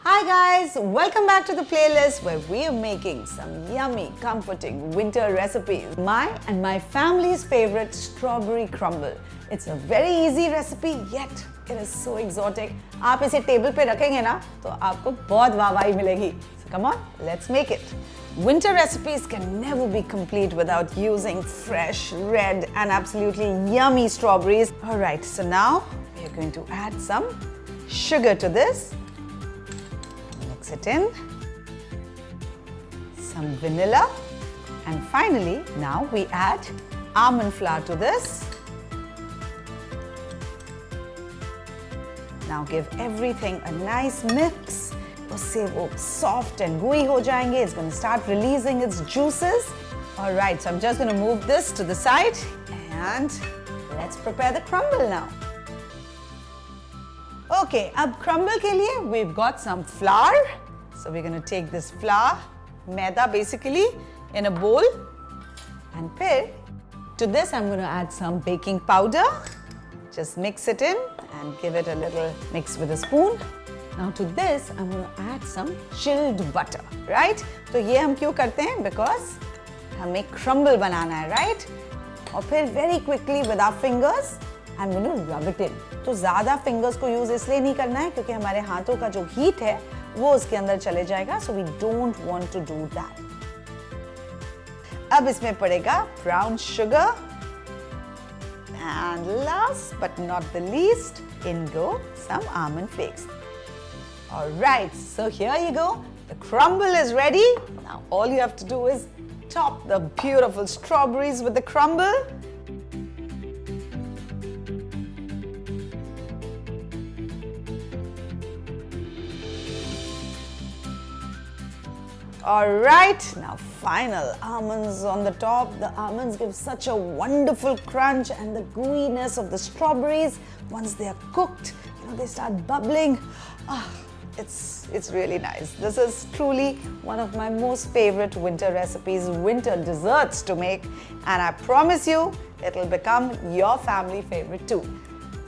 Hi guys, welcome back to the playlist where we are making some yummy, comforting winter recipes. My and my family's favorite strawberry crumble. It's a very easy recipe, yet it is so exotic. आप इसे table पे रखेंगे ना तो आपको बहुत वाहवाही मिलेगी. So come on, let's make it. Winter recipes can never be complete without using fresh, red and absolutely yummy strawberries. Alright, so now we are going to add some sugar to this. Mix it in. Some vanilla. And finally, now we add almond flour to this. Now give everything a nice mix. उससे वो soft and gooey हो जाएंगे. It's going to start releasing its juices. Alright, so I'm just going to move this to the side and let's prepare the crumble now. Okay, अब crumble के लिए we've got some flour. So we're going to take this flour, maida basically, in a bowl. And फिर to this I'm going to add some baking powder. Just mix it in and give it a little mix with a spoon. Now to this I'm going to add some chilled butter, right? तो ये हम क्यों करते हैं? Because हमें crumble बनाना है, right? और फिर very quickly with our fingers I'm going to rub it in. तो ज़्यादा fingers को use इसलिए नहीं करना है क्योंकि हमारे हाथों का जो heat है वो उसके अंदर चले जाएगा. So we don't want to do that. अब इसमें पड़ेगा brown sugar. And last but not the least, in go some almond flakes. Alright, so here you go. The crumble is ready. Now all you have to do is top the beautiful strawberries with the crumble. Alright, now final almonds on the top. The almonds give such a wonderful crunch and the gooiness of the strawberries. Once they are cooked, they start bubbling. It's really nice. This is truly one of my most favorite winter recipes, winter desserts to make. And I promise you, it'll become your family favorite too.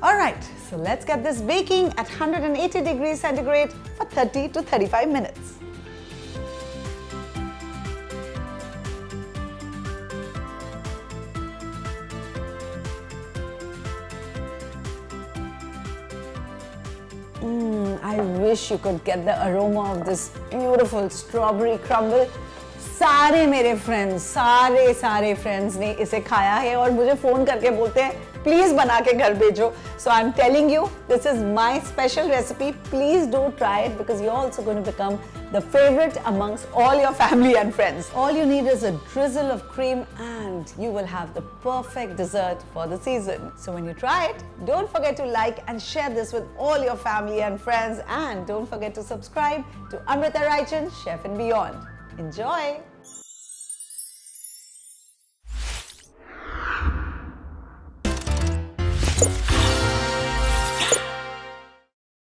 Alright, so let's get this baking at 180 degrees centigrade for 30 to 35 minutes. I wish you could get the aroma of this beautiful strawberry crumble. सारे मेरे friends ने इसे खाया है और मुझे phone करके बोलते हैं please बना के घर भेजो. So I'm telling you, this is my special recipe. Please do try it because you're also going to become the favorite amongst all your family and friends. All you need is a drizzle of cream and you will have the perfect dessert for the season. So when you try it, don't forget to like and share this with all your family and friends, and don't forget to subscribe to Amrita Raichand, Chef and Beyond. Enjoy!